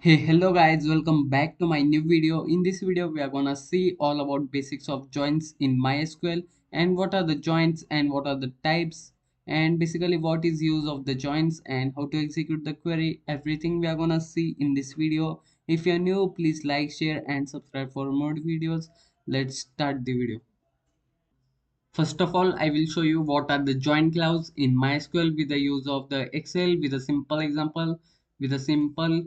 Hey, hello guys, welcome back to my new video. In this video, we are gonna see all about basics of joins in MySQL and what are the joins and what are the types and basically what is use of the joins and how to execute the query. Everything we are gonna see in this video. If you are new, please like, share and subscribe for more videos. Let's start the video. First of all, I will show you what are the join clause in MySQL with the use of the Excel with a simple example with a simple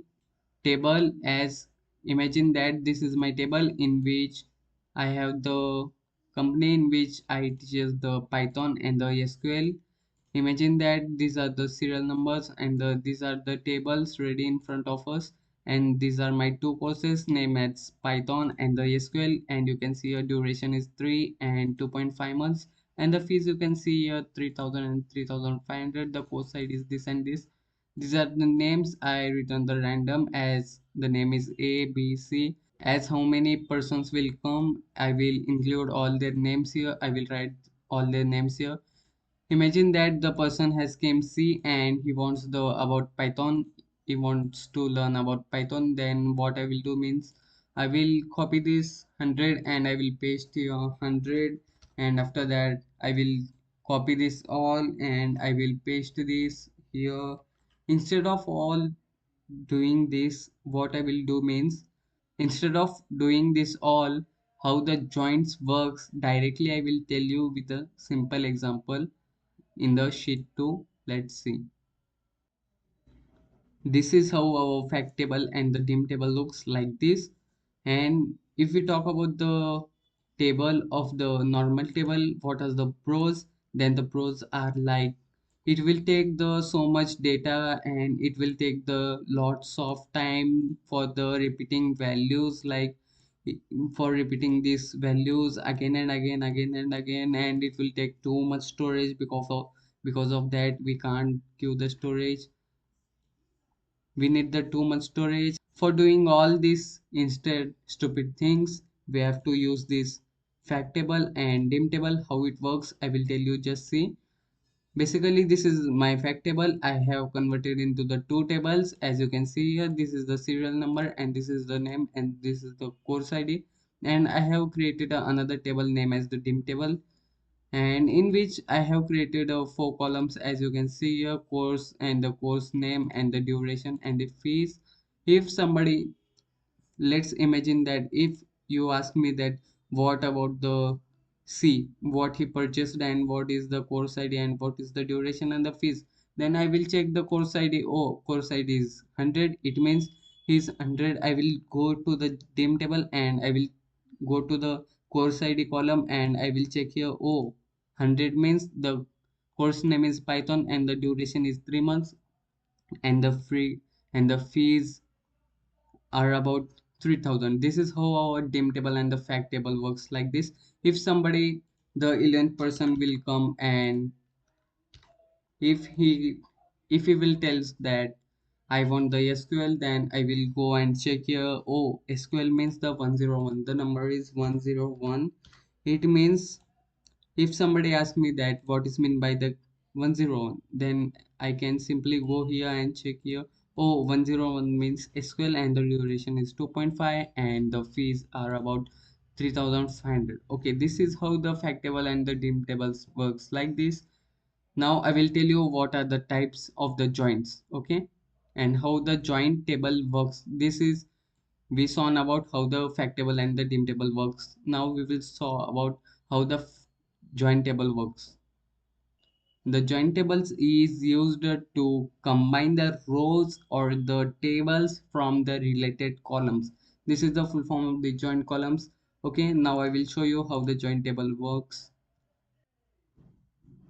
table. As imagine that this is my table in which I have the company in which I teaches the Python and the SQL. Imagine that these are the serial numbers and these are the tables ready in front of us, and these are my two courses named as Python and the SQL, and you can see your duration is 3 and 2.5 months, and the fees you can see here 3000 and 3500. The course side is this and this. These are the names. I return the random as the name is A, B, C. As how many persons will come, I will include all their names here. I will write all their names here. Imagine that the person has came C and he wants the about Python. He wants to learn about Python. Then what I will do means I will copy this 100 and I will paste here 100, and after that I will copy this all and I will paste this here. Instead of all doing this, what I will do means instead of doing this all, how the joints works directly I will tell you with a simple example in the sheet 2. Let's see. This is how our fact table and the dim table looks like this. And if we talk about the table of the normal table, what are the pros? Then the pros are like it will take the so much data and it will take the lots of time for the repeating values, like for repeating these values again and again and again, and it will take too much storage. Because of that we can't queue the storage. We need the too much storage for doing all these instead stupid things. We have to use this fact table and dim table. How it works I will tell you, just see. Basically this is my fact table. I have converted into the two tables. As you can see here, this is the serial number and this is the name and this is the course id, and I have created another table name as the dim table, and in which I have created four columns. As you can see here, course and the course name and the duration and the fees. If somebody, let's imagine that if you ask me that what about the C, what he purchased and what is the course id and what is the duration and the fees, then I will check the course id. Oh, course id is 100, it means he's 100. I will go to the dim table and I will go to the course id column and I will check here. Oh, 100 means the course name is Python and the duration is 3 months, and the free and the fees are about 3000. This is how our dim table and the fact table works like this. If somebody, the 11th person will come, and if he will tells that I want the SQL, then I will go and check here. Oh, SQL means the 101, the number is 101. It means if somebody asks me that what is meant by the 101, then I can simply go here and check here. Oh, 101 means SQL and the duration is 2.5 and the fees are about 3500. Okay, this is how the fact table and the dim tables works like this. Now I will tell you what are the types of the joints, okay, and how the joint table works. This is, we saw about how the fact table and the dim table works. Now we will saw about how the join table works. The join tables is used to combine the rows or the tables from the related columns. This is the full form of the joint columns. Okay, now I will show you how the join table works.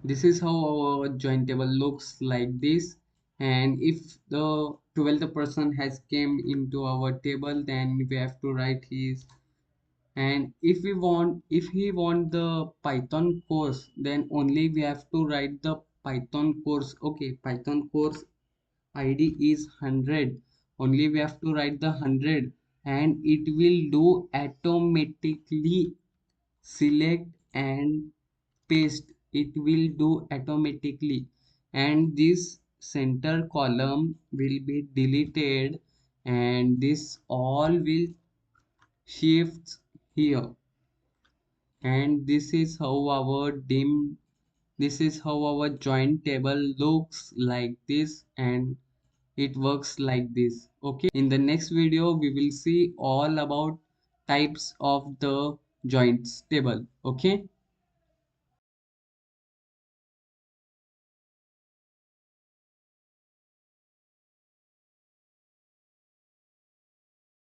This is how our join table looks like this. And if the 12th person has came into our table, then we have to write his. And if he want the Python course, then only we have to write the Python course. Okay, Python course id is 100. Only we have to write the 100, and it will do automatically select and paste. It will do automatically, and this center column will be deleted and this all will shifts here, and this is how our joint table looks like this, and it works like this. Okay, in the next video we will see all about types of the joints table. Okay.